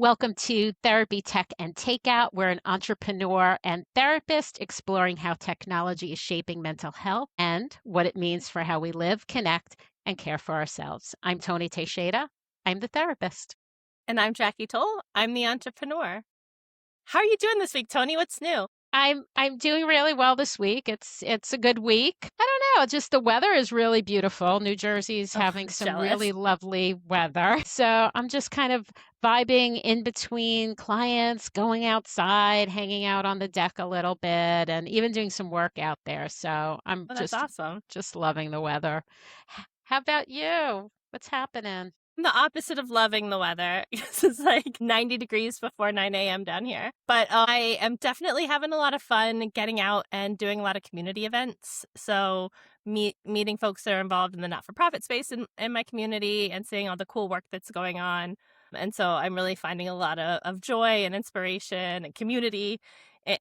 Welcome to Therapy, Tech, and Takeout. We're an entrepreneur and therapist exploring how technology is shaping mental health and what it means for how we live, connect, and care for ourselves. I'm Toni Teixeira. I'm the therapist. And I'm Jackie Toll. I'm the entrepreneur. How are you doing this week, Toni? What's new? I'm doing really well this week. It's a good week. I don't know, just the weather is really beautiful. New Jersey's Oh, having some jealous. really lovely weather. So I'm just kind of vibing in between clients, going outside, hanging out on the deck a little bit, and even doing some work out there. So I'm Oh, that's just awesome. just loving the weather. How about you? What's happening? I'm the opposite of loving the weather. It's like 90 degrees before 9 a.m. down here. But I am definitely having a lot of fun getting out and doing a lot of community events. So meeting folks that are involved in the not-for-profit space in my community and seeing all the cool work that's going on. And so I'm really finding a lot of joy and inspiration and community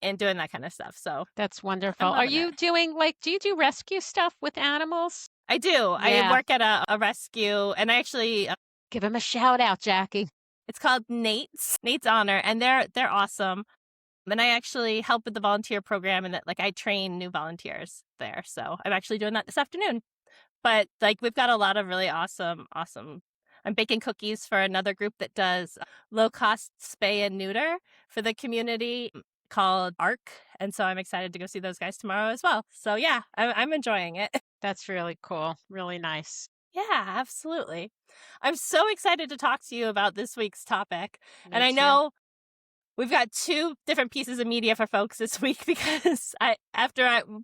and doing that kind of stuff. So That's wonderful. I'm Are loving it. you doing do you do rescue stuff with animals? I do. I Yeah. work at a rescue, and I actually Give him a shout out, Jackie. it's called Nate's Honor, and they're awesome. And I actually help with the volunteer program, and that I train new volunteers there. So I'm actually doing that this afternoon. But we've got a lot of really awesome. I'm baking cookies for another group that does low cost spay and neuter for the community called ARC, and so I'm excited to go see those guys tomorrow as well. So yeah, I'm enjoying it. That's really cool. Really nice. Yeah, absolutely. I'm so excited to talk to you about this week's topic. And Me I too. know we've got two different pieces of media for folks this week because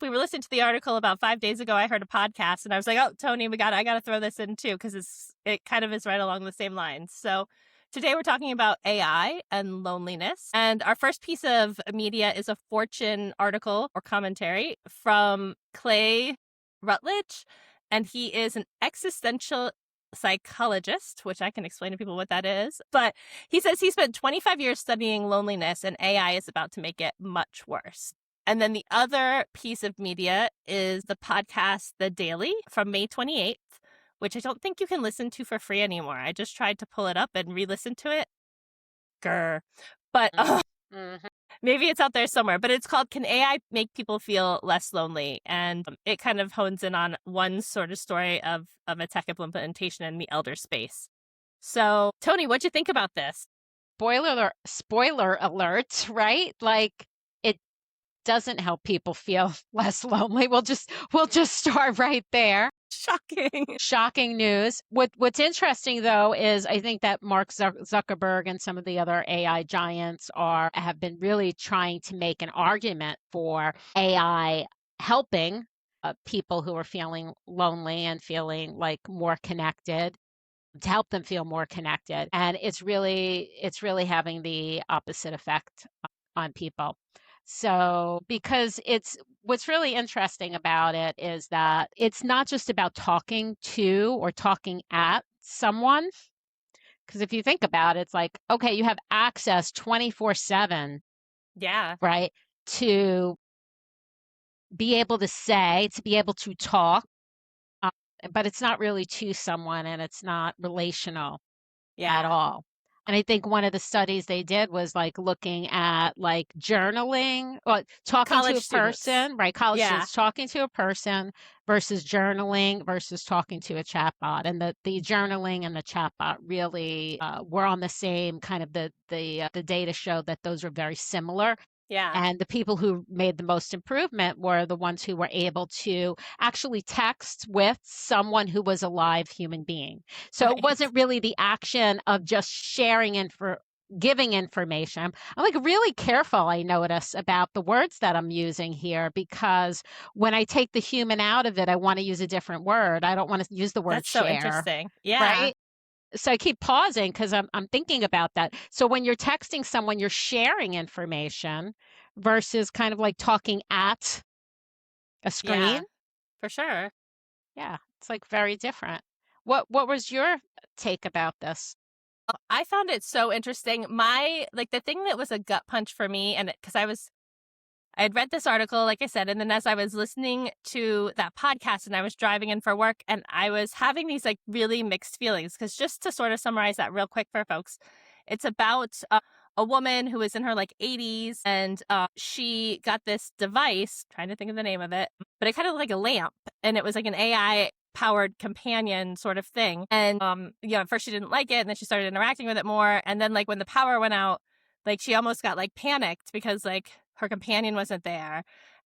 we were listening to the article about 5 days ago, I heard a podcast and I was like, oh, Toni, I got to throw this in too because it kind of is right along the same lines. So today we're talking about AI and loneliness. And our first piece of media is a Fortune article or commentary from Clay Routledge. And he is an existential psychologist, which I can explain to people what that is. But he says he spent 25 years studying loneliness and AI is about to make it much worse. And then the other piece of media is the podcast The Daily from May 28th, which I don't think you can listen to for free anymore. I just tried to pull it up and re-listen to it. Grr. But Mm-hmm. maybe it's out there somewhere, but it's called Can AI Make People Feel Less Lonely? And it kind of hones in on one sort of story of a tech implementation in the elder space. So, Toni, what'd you think about this? Spoiler alert, right? It doesn't help people feel less lonely. We'll just start right there. Shocking. Shocking news. What's interesting though is I think that Mark Zuckerberg and some of the other AI giants have been really trying to make an argument for AI helping people who are feeling lonely and feeling like more connected, to help them feel more connected. And it's really having the opposite effect on people. So, because what's really interesting about it is that it's not just about talking to or talking at someone. Because if you think about it, it's like, okay, you have access 24/7, Yeah. right? To be able to talk, uh, but it's not really to someone and it's not relational at Yeah. all. And I think one of the studies they did was looking at journaling or talking to College a students. person, right? College Yeah. students talking to a person versus journaling versus talking to a chatbot. And the journaling and the chatbot really were on the same kind of the data showed that those were very similar. Yeah. And the people who made the most improvement were the ones who were able to actually text with someone who was a live human being. So it Right. wasn't really the action of just giving information. I'm really careful, I notice, about the words that I'm using here because when I take the human out of it, I want to use a different word. I don't want to use the word That's so share, interesting. Yeah. right? So I keep pausing because I'm thinking about that. So when you're texting someone, you're sharing information versus kind of like talking at a Yeah. screen. For sure. Yeah, it's very different. What was your take about this? I found it so interesting. The thing that was a gut punch for me, and because I had read this article, like I said, and then as I was listening to that podcast and I was driving in for work and I was having these really mixed feelings because just to sort of summarize that real quick for folks, It's about a woman who is in her like 80s, and she got this device, trying to think of the name of it, but it kind of looked like a lamp, and it was like an AI powered companion sort of thing. And at first she didn't like it, and then she started interacting with it more. And then like when the power went out, like she almost got like panicked because like her companion wasn't there.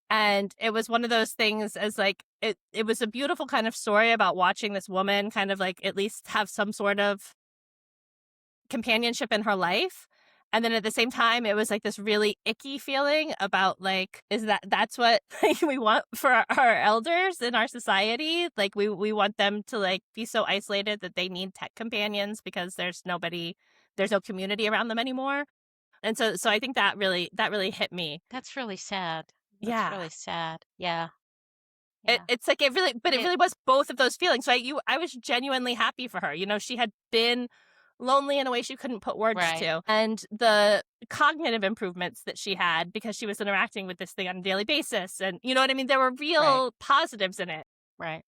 And it was one of those things as like it was a beautiful kind of story about watching this woman kind of like at least have some sort of companionship in her life. And then at the same time, it was like this really icky feeling about like, that's what like, we want for our elders in our society? Like we want them to like be so isolated that they need tech companions because there's no community around them anymore. And so I think that really hit me. That's really sad. That's Yeah. really sad. Yeah. Yeah. It's like it really was both of those feelings. So I was genuinely happy for her. She had been lonely in a way she couldn't put words Right. to. And the cognitive improvements that she had because she was interacting with this thing on a daily basis. And you know what I mean? There were real positives in it. Right.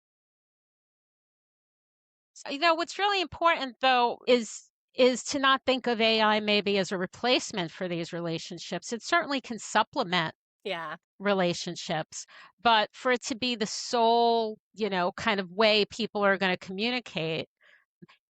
So, what's really important though is to not think of AI maybe as a replacement for these relationships. It certainly can supplement Yeah. relationships, but for it to be the sole, kind of way people are going to communicate,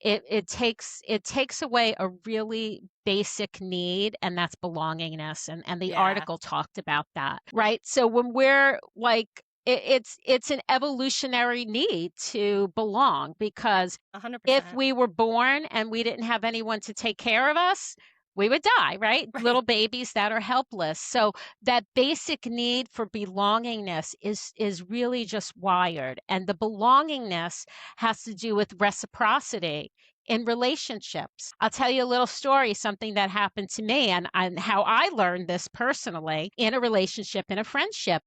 it takes away a really basic need, and that's belongingness. And the Yeah. article talked about that, right? So when we're like it's an evolutionary need to belong, because 100%. if we were born and we didn't have anyone to take care of us, we would die, right? Right. Little babies that are helpless. So that basic need for belongingness is really just wired. And the belongingness has to do with reciprocity in relationships. I'll tell you a little story, something that happened to me, and how I learned this personally in a relationship, in a friendship.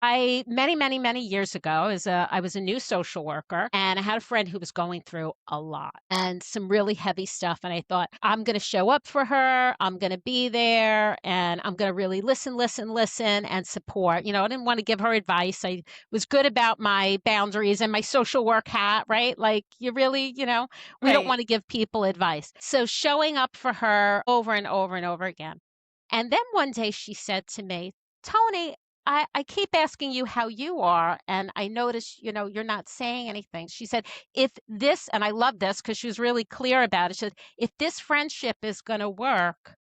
Many, many, many years ago, I was a new social worker, and I had a friend who was going through a lot and some really heavy stuff. And I thought, I'm going to show up for her. I'm going to be there, and I'm going to really listen, listen, listen, and support. I didn't want to give her advice. I was good about my boundaries and my social work hat, right? Like, you really, we don't want to give people advice. So showing up for her over and over and over again. And then one day she said to me, Toni, I keep asking you how you are, and I notice, you're not saying anything. She said, if this, and I love this because she was really clear about it. She said, if this friendship is going to work,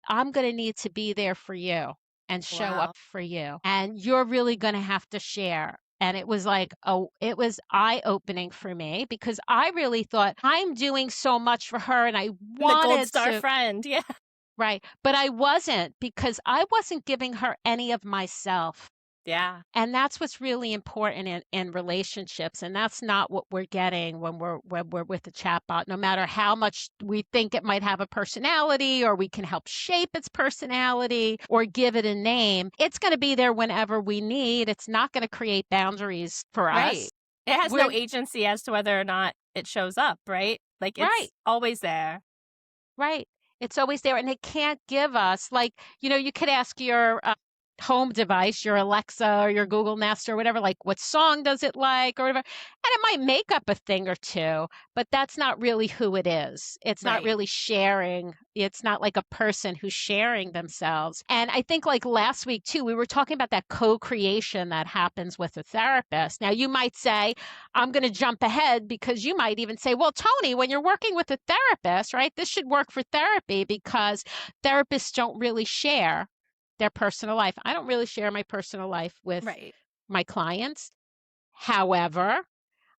I'm going to need to be there for you and show up for you. And you're really going to have to share. And it was like, it was eye-opening for me, because I really thought I'm doing so much for her, and I wanted the gold star friend. Yeah. Right. But I wasn't, because I wasn't giving her any of myself. Yeah. And that's what's really important in relationships. And that's not what we're getting when we're with the chatbot. No matter how much we think it might have a personality, or we can help shape its personality or give it a name, it's going to be there whenever we need. It's not going to create boundaries for us. It has no agency as to whether or not it shows up, right? Like it's always there. Right. It's always there. And it can't give us, like, you could ask your home device, your Alexa or your Google Nest or whatever, like, what song does it like or whatever. And it might make up a thing or two, but that's not really who it is. It's not really sharing. It's not like a person who's sharing themselves. And I think, like last week too, we were talking about that co-creation that happens with a therapist. Now you might say, I'm going to jump ahead, because you might even say, well, Toni, when you're working with a therapist, right, this should work for therapy, because therapists don't really share their personal life. I don't really share my personal life with my clients. However,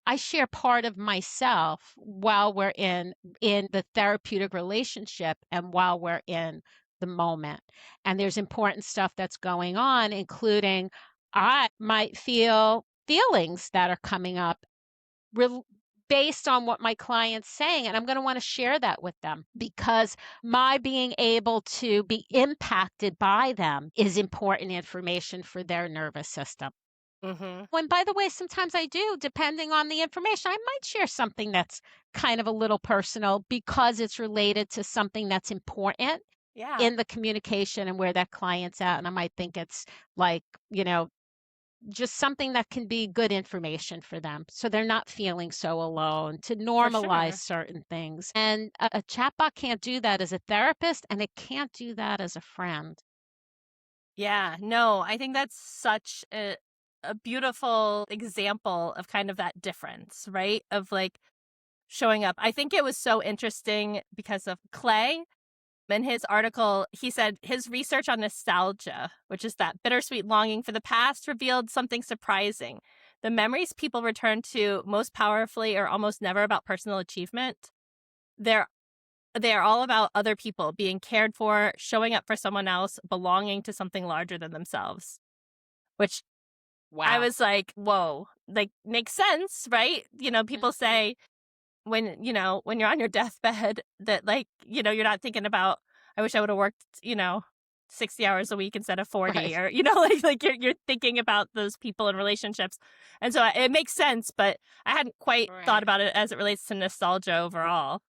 I share part of myself while we're in the therapeutic relationship and while we're in the moment. And there's important stuff that's going on, including I might feel feelings that are coming up based on what my client's saying. And I'm going to want to share that with them, because my being able to be impacted by them is important information for their nervous system. When, by the way, sometimes I do, depending on the information, I might share something that's kind of a little personal, because it's related to something that's important in the communication and where that client's at. And I might think it's like, just something that can be good information for them so they're not feeling so alone, to For normalize sure. certain things. And a chatbot can't do that as a therapist, and it can't do that as a friend. Yeah, no, I think that's such a beautiful example of kind of that difference, right? Of like showing up. I think it was so interesting because of Clay. In his article, he said his research on nostalgia, which is that bittersweet longing for the past, revealed something surprising. The memories people return to most powerfully are almost never about personal achievement. They're they're all about other people being cared for, showing up for someone else, belonging to something larger than themselves. Which I Wow. was like, whoa, like makes sense, right? People Mhm. say when you're on your deathbed that like, you're not thinking about, I wish I would have worked, 60 hours a week instead of 40, Right. or, like you're thinking about those people and relationships. And so it makes sense, but I hadn't quite thought Right. about it as it relates to nostalgia overall.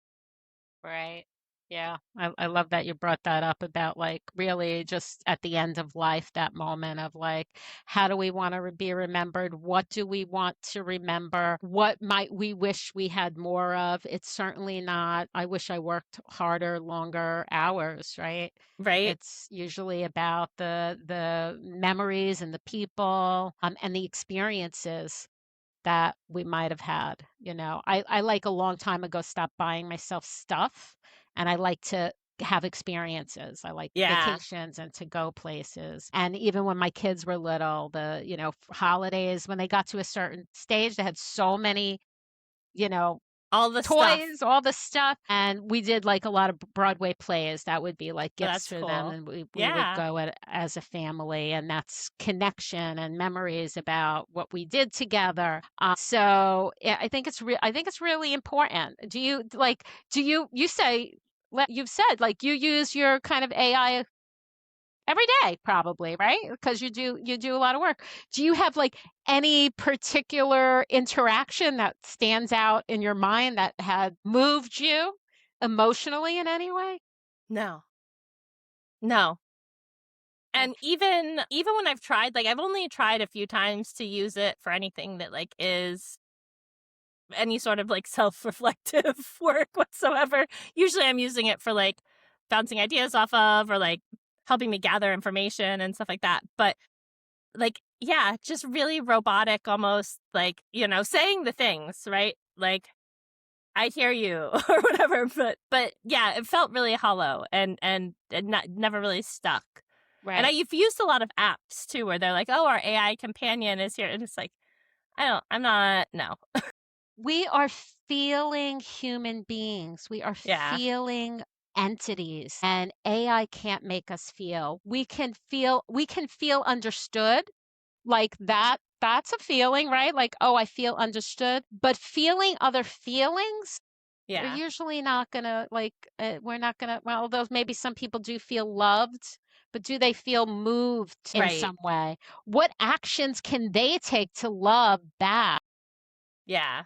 Right. Yeah. I love that you brought that up about like really just at the end of life, that moment of like, how do we want to be remembered? What do we want to remember? What might we wish we had more of? It's certainly not, I wish I worked harder, longer hours, right? Right? It's usually about the memories and the people, and the experiences that we might have had. I like a long time ago stopped buying myself stuff, and I like to have experiences. I like Yeah. vacations and to go places. And even when my kids were little, holidays, when they got to a certain stage, they had so many, you know, All the stuff. toys, all the stuff. And we did like a lot of Broadway plays that would be like Oh, gifts that's for them. cool. And we would Yeah. go as a family. And that's connection and memories about what we did together. So yeah, I think it's really important. You say, you've said like you use your kind of AI every day probably, right? Because you do a lot of work. Do you have like any particular interaction that stands out in your mind that had moved you emotionally in any way? No. No. Okay. And even when I've tried, like I've only tried a few times to use it for anything that like is any sort of like self-reflective work whatsoever. Usually I'm using it for like bouncing ideas off of, or like helping me gather information and stuff like that. But like, yeah, just really robotic, almost like, saying the things, right? Like, I hear you or whatever. But yeah, it felt really hollow and never really stuck. And Right. I've used a lot of apps too, where they're like, "Oh, our AI companion is here," and it's like, I'm not, no, We are feeling human beings. We are yeah, feeling entities, and AI can't make us feel. We can feel understood, like that's a feeling, right? Like, oh, I feel understood. But feeling other feelings, we're yeah, usually not gonna like, we're not gonna, well, although maybe some people do feel loved, but do they feel moved in right, some way? What actions can they take to love back? yeah,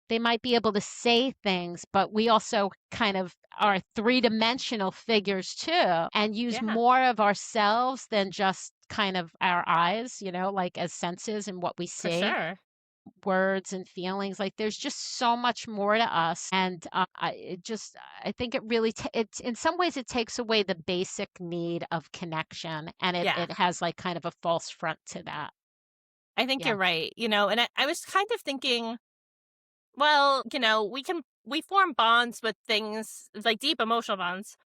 They might be able to say things, but we also kind of are three-dimensional figures too, and use yeah, more of ourselves than just kind of our eyes, like as senses and what we for see, sure, words and feelings. Like there's just so much more to us, and I think it really in some ways it takes away the basic need of connection, and it yeah. has like kind of a false front to that. I think Yeah. you're right. And I was kind of thinking, well, we form bonds with things like deep emotional bonds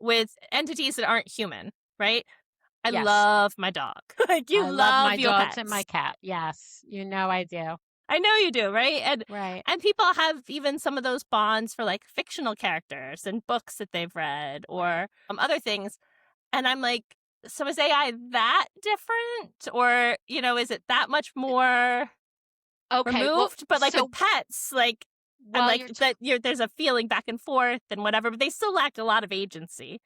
with entities that aren't human, right? I Yes. love my dog. Like you I love my love your dogs and my pets. cat. Yes, I do. I know you do, right? And Right. and people have even some of those bonds for like fictional characters and books that they've read, Right. or other things. And I'm like, so is AI that different? Or, is it that much more Okay. Well, removed? But like with pets, like I'm while like you're there's a feeling back and forth and whatever, but they still lack a lot of agency,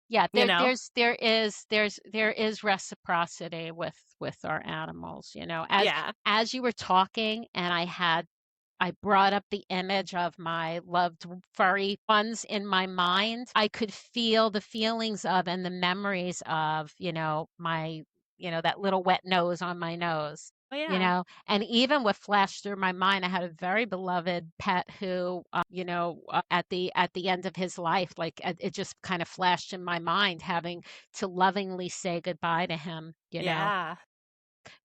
yeah, you know? there is reciprocity with our animals, as Yeah. you were talking, and I brought up the image of my loved furry ones in my mind. I could feel the feelings of and the memories of, my that little wet nose on my nose. Oh yeah. And even what flashed through my mind, I had a very beloved pet who, at the end of his life, like it just kind of flashed in my mind, having to lovingly say goodbye to him. Yeah.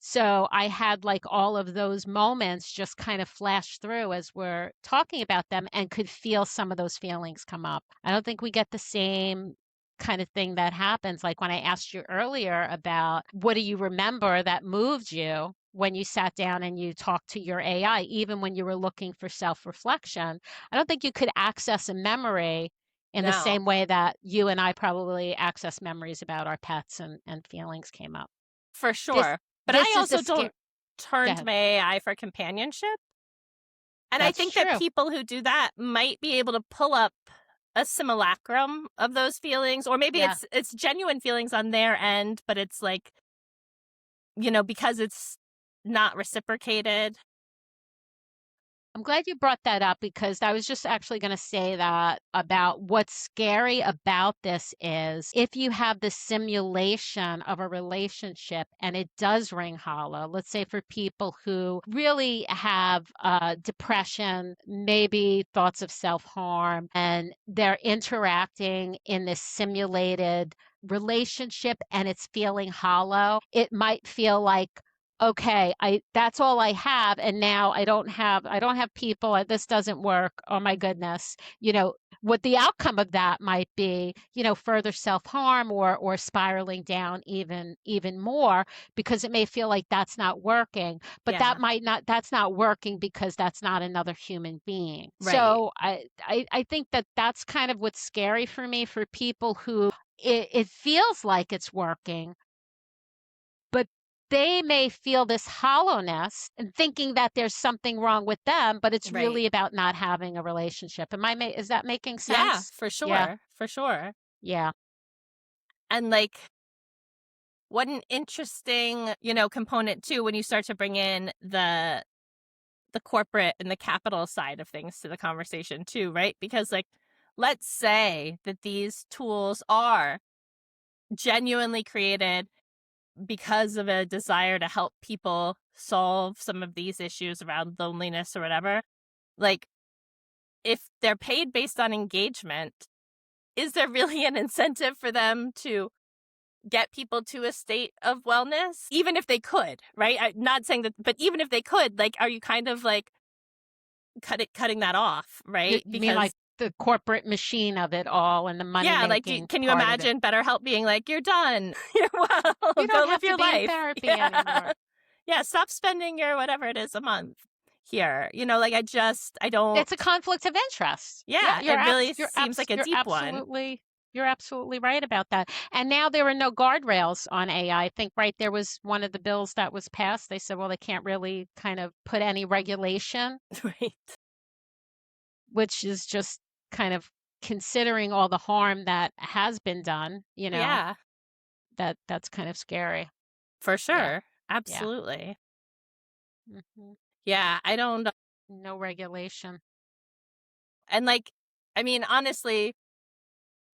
So I had like all of those moments just kind of flash through as we're talking about them, and could feel some of those feelings come up. I don't think we get the same kind of thing that happens. Like when I asked you earlier about what do you remember that moved you when you sat down and you talked to your AI, even when you were looking for self-reflection. I don't think you could access a memory in the No, same way that you and I probably access memories about our pets, and feelings came up. for This sure. But I this is the also scare. don't turn to Yeah, my AI for companionship. And I that's think that true. people who do that might be able to pull up a simulacrum of those feelings, or maybe Yeah. it's genuine feelings on their end, but it's like, because it's not reciprocated. I'm glad you brought that up, because I was just actually going to say that about what's scary about this is if you have the simulation of a relationship and it does ring hollow, let's say for people who really have depression, maybe thoughts of self-harm, and they're interacting in this simulated relationship and it's feeling hollow, it might feel like, okay, I that's all I have, and now I don't have people, this doesn't work. Oh my goodness. What the outcome of that might be, further self-harm, or spiraling down even more, because it may feel like that's not working, but Yeah, that's not working because that's not another human being. right, So I think that that's kind of what's scary for me, for people who it feels like it's working, but they may feel this hollowness and thinking that there's something wrong with them, but it's right. really about not having a relationship. Is that making Yeah, sense? for Yeah. sure, for sure. Yeah. And like, what an interesting, component too when you start to bring in the corporate and the capital side of things to the conversation too, right? Because like, let's say that these tools are genuinely created because of a desire to help people solve some of these issues around loneliness or whatever. Like, if they're paid based on engagement, is there really an incentive for them to get people to a state of wellness? Even if they could, right? I'm not saying that, but even if they could, like, are you kind of like cutting that off, You, right? you mean like Because the corporate machine of it all and the money yeah, like, making can you part of it? imagine BetterHelp being like, "You're done, you're well, You go don't live have to your be in life." therapy Yeah, anymore. yeah. Stop spending your whatever it is a month here. Like I don't. It's a conflict of interest. Yeah, Yeah, it really seems like a deep one. you're absolutely right about that. And now there are no guardrails on AI. I think, right, there was one of the bills that was passed. They said, well, they can't really kind of put any regulation, Right. which is just kind of considering all the harm that has been done, Yeah, that's kind of scary. for Yeah. sure. Yeah. Absolutely. Hmm. Yeah, I don't. No regulation. And like, I mean, honestly,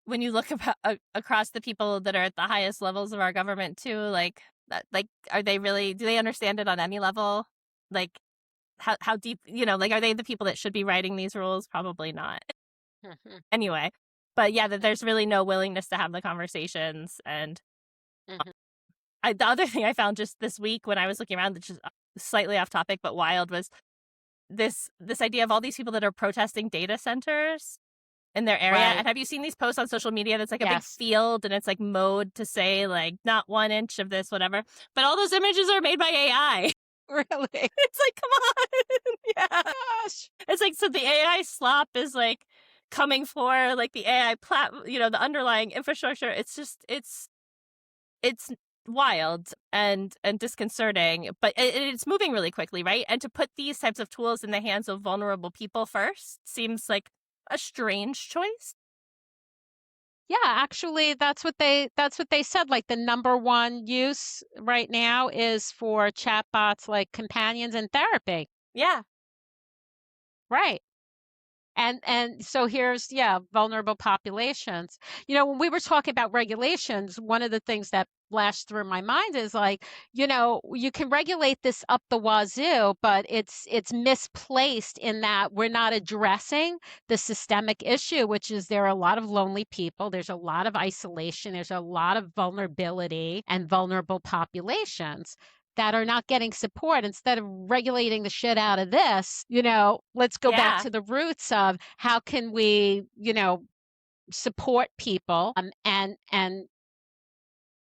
when you look about across the people that are at the highest levels of our government too, like that, like, are they really? Do they understand it on any level? Like, how deep? Like, are they the people that should be writing these rules? Probably not. Hmm. Anyway, but yeah, that there's really no willingness to have the conversations. And Hmm. the other thing I found just this week when I was looking around, which is slightly off topic but wild, was this idea of all these people that are protesting data centers in their area. Right. And have you seen these posts on social media that's like a big Yes. field and it's like mode to say like not 1 inch of this, whatever. But all those images are made by AI. Really? It's like, come on. Yeah. Gosh. It's like, so the AI slop is like coming for like the AI the underlying infrastructure. It's just, it's wild and disconcerting, but it's moving really quickly, right? And to put these types of tools in the hands of vulnerable people first seems like a strange choice. Yeah, actually that's what they said. Like the number one use right now is for chatbots like companions in therapy. Yeah. Right. And so here's, vulnerable populations. When we were talking about regulations, one of the things that flashed through my mind is like, you can regulate this up the wazoo, but it's misplaced in that we're not addressing the systemic issue, which is there are a lot of lonely people, there's a lot of isolation, there's a lot of vulnerability and vulnerable populations that are not getting support. Instead of regulating the shit out of this, let's go back Yeah. to the roots of how can we, support people, and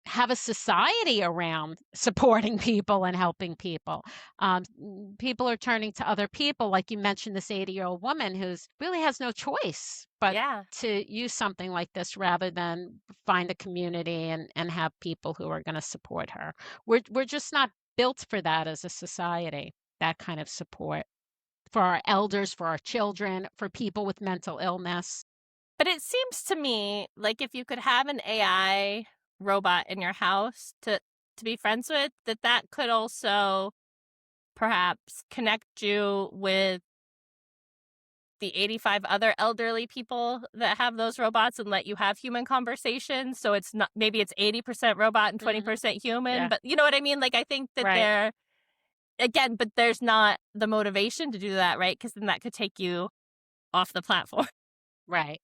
have a society around supporting people and helping people. People are turning to other people, like you mentioned, this 80-year-old woman who's really has no choice but Yeah. to use something like this rather than find a community and have people who are going to support her. We're just not built for that as a society, that kind of support for our elders, for our children, for people with mental illness. But it seems to me like if you could have an AI robot in your house to be friends with, that could also perhaps connect you with the 85 other elderly people that have those robots and let you have human conversations. So it's not, maybe it's 80% robot and 20% human, Yeah. but you know what I mean? Like, I think that Right. again, but there's not the motivation to do that, right? Because then that could take you off the platform. Right.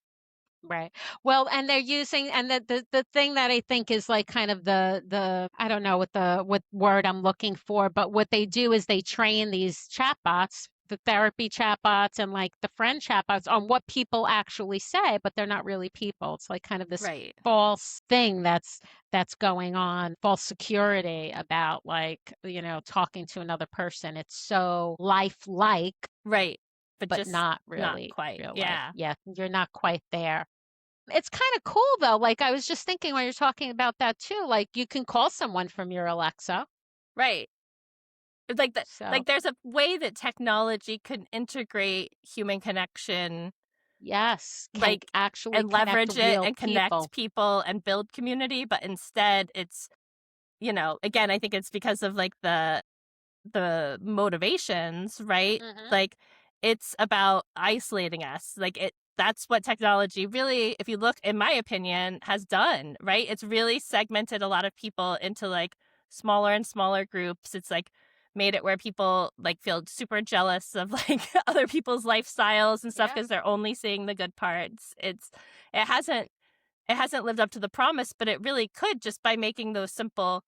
Right. Well, and they're using, and the thing that I think is like kind of the I don't know what word I'm looking for, but what they do is they train these chatbots, the therapy chatbots and like the friend chatbots on what people actually say, but they're not really people. It's like kind of this Right. false thing that's going on, false security about like, talking to another person. It's so lifelike, Right. But but just not not really quite. real life. Yeah. Yeah, you're not quite there. It's kind of cool though. Like I was just thinking when you're talking about that too, like you can call someone from your Alexa. Right. It's like So, there's a way that technology could integrate human connection, yes, can like, actually and connect leverage it real and connect people. people and build community, but instead it's, again, I think it's because of like the motivations, right? Mhm. Like, it's about isolating us. Like, that's what technology really, if you look, in my opinion, has done, right? It's really segmented a lot of people into like smaller and smaller groups. It's like made it where people like feel super jealous of like other people's lifestyles and stuff Yeah. because they're only seeing the good parts. It hasn't it hasn't lived up to the promise, but it really could, just by making those simple,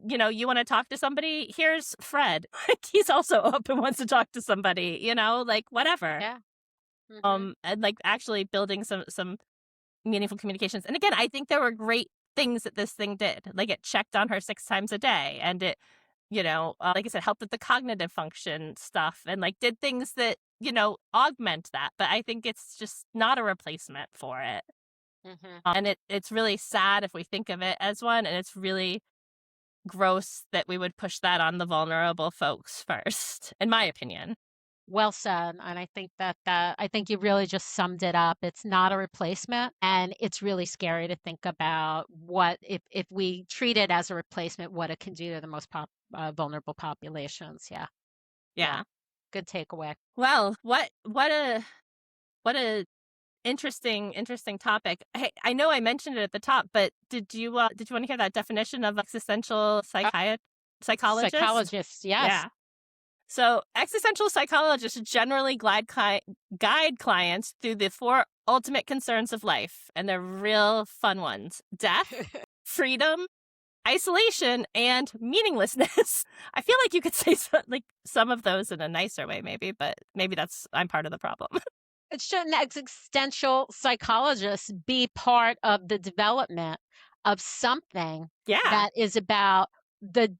you want to talk to somebody? Here's Fred. Like, he's also up and wants to talk to somebody, like whatever. Yeah. Mhm. And like actually building some meaningful communications. And again, I think there were great things that this thing did. Like, it checked on her 6 times a day, and it, like I said, helped with the cognitive function stuff, and like did things that, augment that. But I think it's just not a replacement for it. Mhm. And it's really sad if we think of it as one, and it's really gross that we would push that on the vulnerable folks first, in my opinion. Well said. And I think I think you really just summed it up. It's not a replacement, and it's really scary to think about what if we treat it as a replacement, what it can do to the most vulnerable populations. Yeah. Yeah. Yeah. Good takeaway. Well, what a interesting topic. Hey, I know I mentioned it at the top, but did you want to hear that definition of existential psychologist? Psychologists, yes. Yeah. So, existential psychologists generally guide clients through the four ultimate concerns of life, and they're real fun ones: death, freedom, isolation, and meaninglessness. I feel like you could say some of those in a nicer way, maybe, but maybe I'm part of the problem. Shouldn't existential psychologists be part of the development of something Yeah, that is about the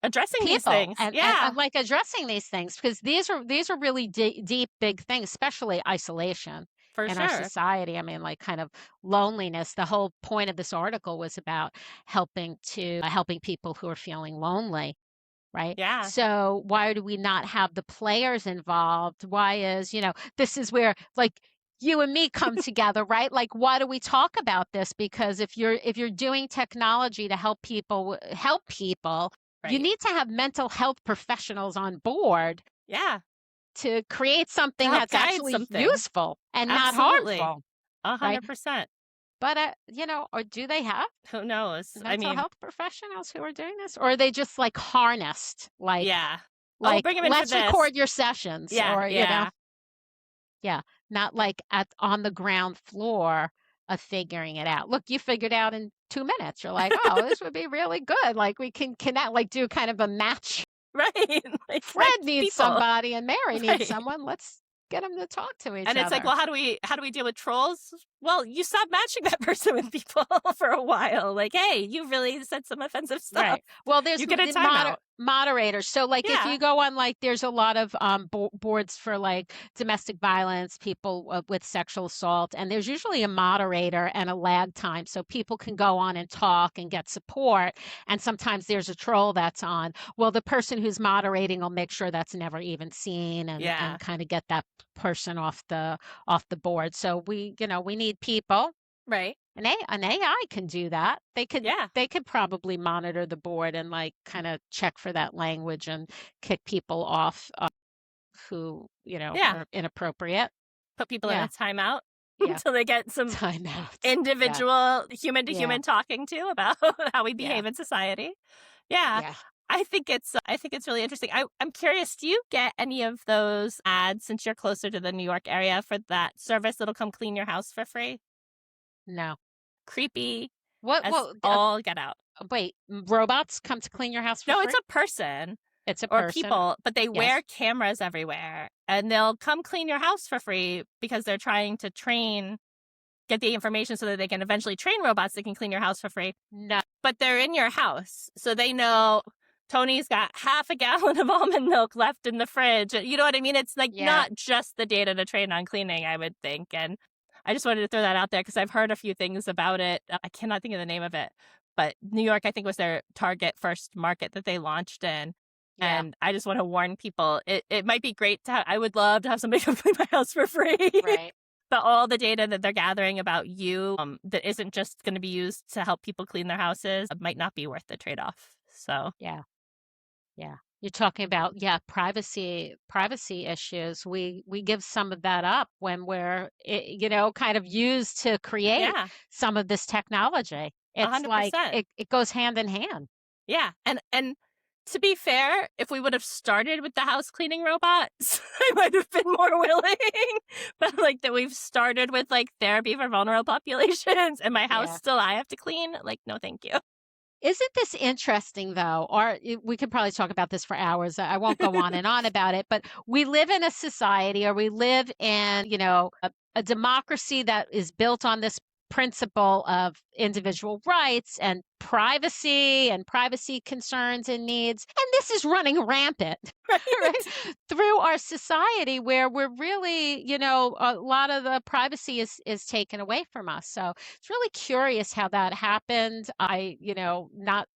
addressing these people things. and Yeah, like addressing these things, because these are really deep big things, especially isolation for in our sure. society. I mean, like kind of loneliness. The whole point of this article was about helping people who are feeling lonely, right? Yeah, So why do we not have the players involved? Why is, this is where like you and me come together, right? Like why do we talk about this? Because if you're doing technology to help people, you right. need to have mental health professionals on board Yeah, to create something help that's guide actually something. useful and not Absolutely. harmful, right? 100%. But or do they have Who knows? I mental mean, health professionals who are doing this, or are they just like harnessed, yeah. Oh, bring him in for let's this. record your sessions, Yeah, or yeah. yeah, not like at on the ground floor of figuring it out. Look, you figured out in 2 minutes. You're like, oh, this would be really good. Like we can connect, like do kind of a match. Right. Like Fred connect needs people. somebody and Mary needs Right. someone. Let's get them to talk to each And it's like, other. well, how do we deal with trolls? Well, you stop matching that person with people for a while. Like, hey, you really said some offensive stuff. Right. Well, there's You get a the timeout. moderators. So, like, if Yeah. you go on, like, there's a lot of boards for like domestic violence, people with sexual assault, and there's usually a moderator and a lag time, so people can go on and talk and get support. And sometimes there's a troll that's on. Well, the person who's moderating will make sure that's never even seen, Yeah. and kind of get that person off the board. So we need people. Right. An AI can do that. Yeah. They could probably monitor the board and like kind of check for that language and kick people off who, Yeah. are inappropriate. Put people in a Yeah. timeoute Yeah. until they get some Timeout. individual human to Yeah. human talking to about how we Yeah. behave in society. Yeah. Yeah. I think it's really interesting. I'm curious, do you get any of those ads since you're closer to the New York area for that service that'll come clean your house for free? No. Creepy What as well all get out. wait, robots come to clean your house for No, free? it's a person It's a or person. people, but they Yes. wear cameras everywhere and they'll come clean your house for free because they're trying to get the information so that they can eventually train robots that can clean your house for free. No. But they're in your house. So they know Tony's got half a gallon of almond milk left in the fridge. You know what I mean? It's like Yeah. not just the data to train on cleaning, I would think. And I just wanted to throw that out there because I've heard a few things about it. I cannot think of the name of it. But New York, I think, was their target first market that they launched in. Yeah. And I just want to warn people, it might be great I would love to have somebody come clean my house for free. Right. But all the data that they're gathering about you that isn't just going to be used to help people clean their houses might not be worth the trade-off. So Yeah. Yeah. You're talking about, yeah, privacy issues. We give some of that up when we're kind of used to create yeah, some of this technology. It's like 100%. it goes hand in hand. Yeah, and to be fair, if we would have started with the house cleaning robots, I might have been more willing. But like that we've started with like therapy for vulnerable populations and my house Yeah. still I have to clean, like no thank you. Isn't this interesting though? We could probably talk about this for hours. I won't go on and on about it, but we live in a society, or we live in, a democracy that is built on this principle of individual rights and privacy concerns and needs. And this is running rampant right? Through our society, where we're really, a lot of the privacy is taken away from us. So it's really curious how that happened. Not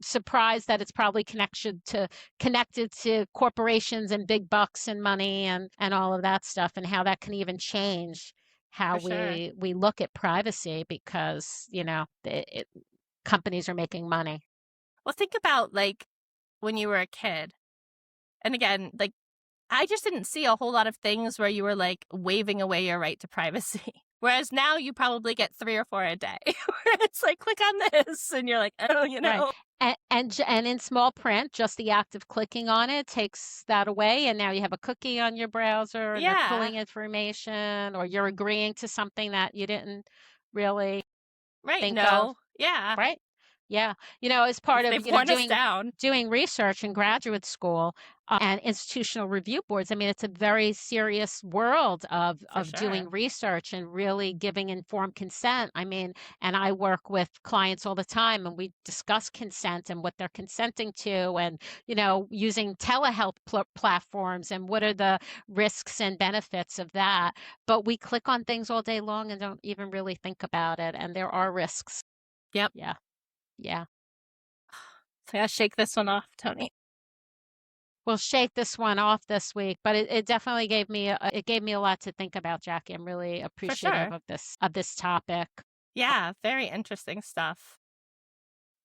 surprised that it's probably connected to corporations and big bucks and money and all of that stuff, and how that can even change how For sure. we look at privacy, because companies are making money. Well, think about like when you were a kid. And again, like I just didn't see a whole lot of things where you were like waving away your right to privacy. Whereas now you probably get 3 or 4 a day. Where it's like, click on this, and you're like, oh, Right. And in small print, just the act of clicking on it takes that away, and now you have a cookie on your browser, and they're Yeah, pulling information, or you're agreeing to something that you didn't really right. think of, No, yeah. right? Yeah. As part of, They've worn us down doing research in graduate school, and institutional review boards. I mean, it's a very serious world of for doing sure. research and really giving informed consent. I mean, and I work with clients all the time, and we discuss consent and what they're consenting to, and using telehealth platforms, and what are the risks and benefits of that. But we click on things all day long and don't even really think about it, and there are risks. Yep. Yeah. Yeah. So yeah, shake this one off, Toni. We'll shake this one off this week, but it definitely gave me a lot to think about, Jackie. I'm really For appreciative sure. of this topic. Yeah, very interesting stuff.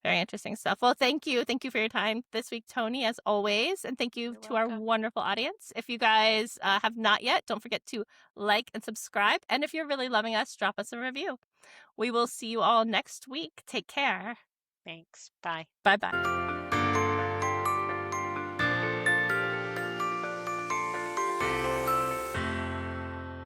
Very interesting stuff. Well, thank you. Thank you for your time this week, Toni, as always. And thank you You're to our welcome. wonderful audience. If you guys have not yet, don't forget to like and subscribe. And if you're really loving us, drop us a review. We will see you all next week. Take care. Thanks. Bye. Bye-bye.